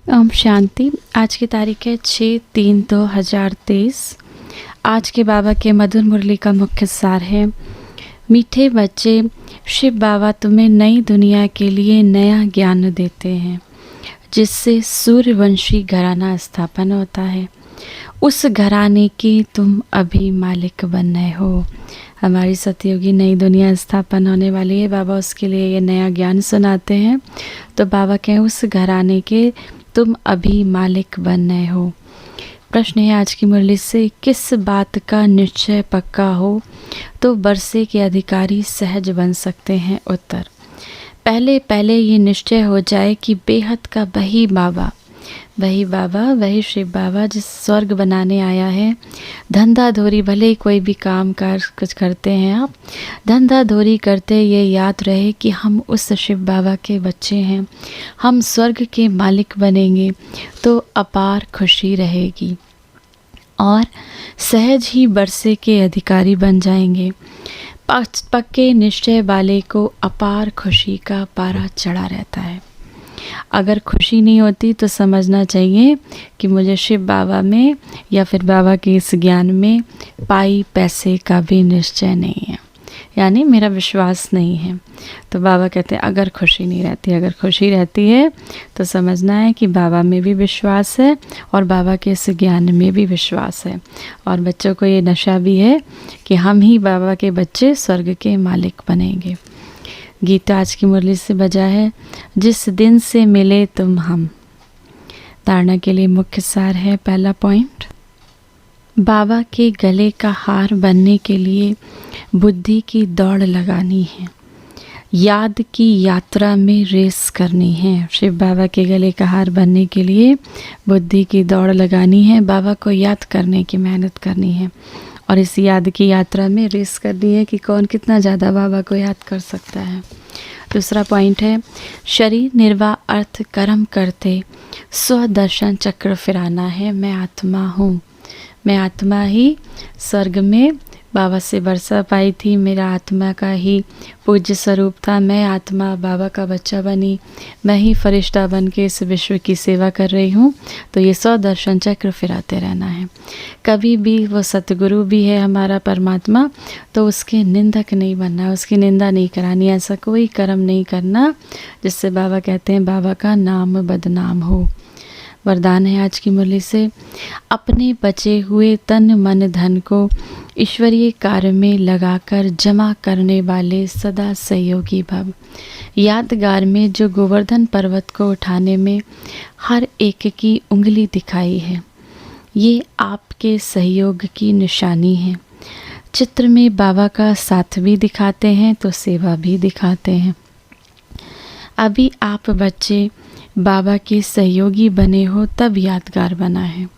ओम शांति। आज की तारीख है 6/3/2023। आज के बाबा के मधुर मुरली का मुख्य सार है, मीठे बच्चे, शिव बाबा तुम्हें नई दुनिया के लिए नया ज्ञान देते हैं जिससे सूर्यवंशी घराना स्थापन होता है। उस घराने की तुम अभी मालिक बन रहे हो। हमारी सतयुगी नई दुनिया स्थापन होने वाली है, बाबा उसके लिए ये नया ज्ञान सुनाते हैं। तो बाबा कहें उस घराने के तुम अभी मालिक बन रहे हो। प्रश्न है आज की मुरली से, किस बात का निश्चय पक्का हो तो वर्षे के अधिकारी सहज बन सकते हैं। उत्तर, पहले ये निश्चय हो जाए कि बेहद का वही बाबा, वही शिव बाबा जिस स्वर्ग बनाने आया है। धंधाधोरी, भले ही कोई भी काम कार कुछ करते हैं आप, धंधाधोरी करते ये याद रहे कि हम उस शिव बाबा के बच्चे हैं। हम स्वर्ग के मालिक बनेंगे तो अपार खुशी रहेगी और सहज ही वर्षे के अधिकारी बन जाएंगे। पक्के निश्चय वाले को अपार खुशी का पारा चढ़ा रहता है। अगर खुशी नहीं होती तो समझना चाहिए कि मुझे शिव बाबा में या फिर बाबा के इस ज्ञान में पाई पैसे का भी निश्चय नहीं है, यानी मेरा विश्वास नहीं है। तो बाबा कहते हैं अगर खुशी नहीं रहती, अगर खुशी रहती है तो समझना है कि बाबा में भी विश्वास है और बाबा के इस ज्ञान में भी विश्वास है। और बच्चों को ये नशा भी है कि हम ही बाबा के बच्चे स्वर्ग के मालिक बनेंगे। गीता आज की मुरली से बजा है, जिस दिन से मिले तुम हम। धारणा के लिए मुख्य सार है, पहला पॉइंट, बाबा के गले का हार बनने के लिए बुद्धि की दौड़ लगानी है, याद की यात्रा में रेस करनी है। शिव बाबा के गले का हार बनने के लिए बुद्धि की दौड़ लगानी है, बाबा को याद करने की मेहनत करनी है और इस याद की यात्रा में रेस करनी है कि कौन कितना ज़्यादा बाबा को याद कर सकता है। दूसरा पॉइंट है, शरीर निर्वाह अर्थ कर्म करते स्वदर्शन चक्र फिराना है। मैं आत्मा हूँ, मैं आत्मा ही स्वर्ग में बाबा से बरसा पाई थी, मेरा आत्मा का ही पूज्य स्वरूप था। मैं आत्मा बाबा का बच्चा बनी, मैं ही फरिश्ता बन के इस विश्व की सेवा कर रही हूँ। तो ये स्वदर्शन चक्र फिराते रहना है। कभी भी वो सतगुरु भी है हमारा परमात्मा, तो उसके निंदक नहीं बनना, उसकी निंदा नहीं करानी, ऐसा कोई कर्म नहीं करना जिससे बाबा कहते हैं बाबा का नाम बदनाम हो। वरदान है आज की मुरली से, अपने बचे हुए तन मन धन को ईश्वरीय कार्य में लगाकर जमा करने वाले सदा सहयोगी भव। यादगार में जो गोवर्धन पर्वत को उठाने में हर एक की उंगली दिखाई है, ये आपके सहयोग की निशानी है। चित्र में बाबा का साथ भी दिखाते हैं तो सेवा भी दिखाते हैं। अभी आप बच्चे बाबा के सहयोगी बने हो तब यादगार बना है।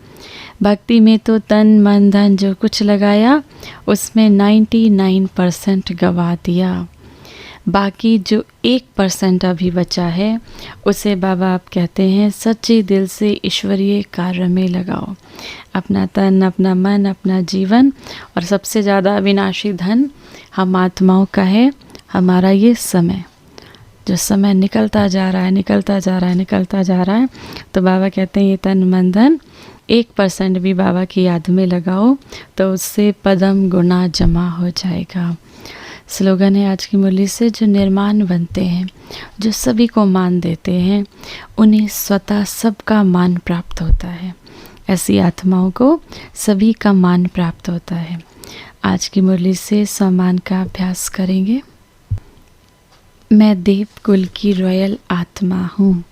भक्ति में तो तन मन धन जो कुछ लगाया उसमें 99% गवा दिया, बाकी जो 1% अभी बचा है उसे बाबा आप कहते हैं सच्चे दिल से ईश्वरीय कार्य में लगाओ। अपना तन, अपना मन, अपना जीवन और सबसे ज़्यादा अविनाशी धन हम आत्माओं का है। हमारा ये समय, जो समय निकलता जा रहा है, तो बाबा कहते हैं ये तन मन धन 1% भी बाबा की याद में लगाओ तो उससे पदम गुना जमा हो जाएगा। स्लोगन है आज की मुरली से, जो निर्माण बनते हैं, जो सभी को मान देते हैं, उन्हें स्वतः सबका मान प्राप्त होता है। ऐसी आत्माओं को सभी का मान प्राप्त होता है। आज की मुरली से सम्मान का अभ्यास करेंगे। मैं देव कुल की रॉयल आत्मा हूँ,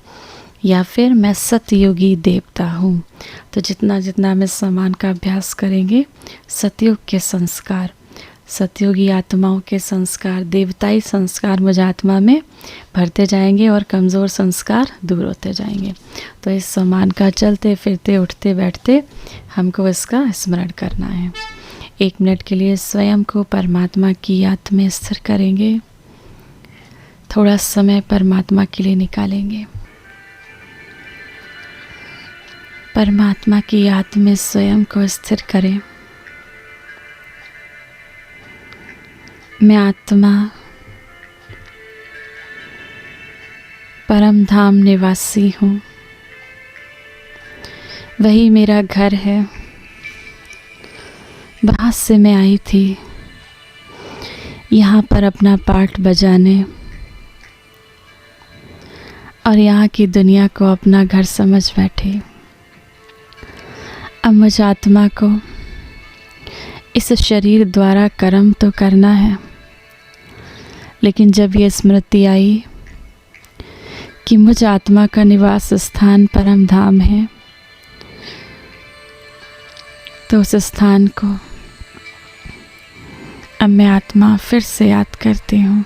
या फिर मैं सतयुगी देवता हूँ। तो जितना जितना में सम्मान का अभ्यास करेंगे, सतयुग के संस्कार, सतयुगी आत्माओं के संस्कार, देवताई संस्कार मुझ आत्मा में भरते जाएंगे और कमज़ोर संस्कार दूर होते जाएंगे। तो इस सम्मान का चलते फिरते उठते बैठते हमको इसका स्मरण करना है। 1 मिनट के लिए स्वयं को परमात्मा की याद में स्थिर करेंगे। थोड़ा समय परमात्मा के लिए निकालेंगे। परमात्मा की याद में स्वयं को स्थिर करें। मैं आत्मा परम धाम निवासी हूँ। वही मेरा घर है। वहाँ से मैं आई थी यहाँ पर अपना पाठ बजाने और यहाँ की दुनिया को अपना घर समझ बैठी। अब मुझ आत्मा को इस शरीर द्वारा कर्म तो करना है, लेकिन जब ये स्मृति आई कि मुझ आत्मा का निवास स्थान परम धाम है, तो उस स्थान को अब मैं आत्मा फिर से याद करती हूँ।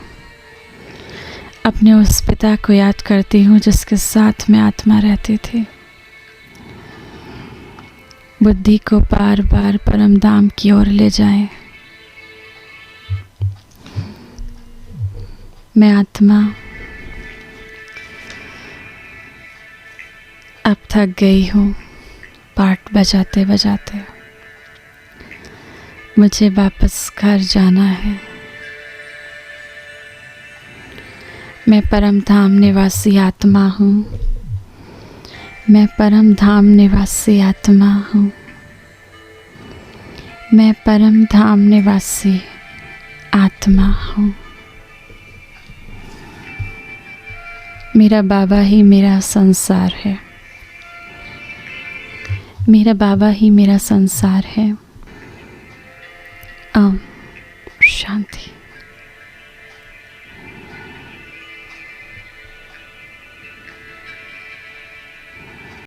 अपने उस पिता को याद करती हूँ जिसके साथ में आत्मा रहती थी। बुद्धि को बार बार परम धाम की ओर ले जाएं। मैं आत्मा अब थक गई हूँ पाठ बजाते बजाते। मुझे वापस घर जाना है। मैं परम धाम निवासी आत्मा हूँ। मैं परम धाम निवासी आत्मा हूँ। मैं परम धाम निवासी आत्मा हूँ। मेरा बाबा ही मेरा संसार है। मेरा बाबा ही मेरा संसार है। ओम शांति।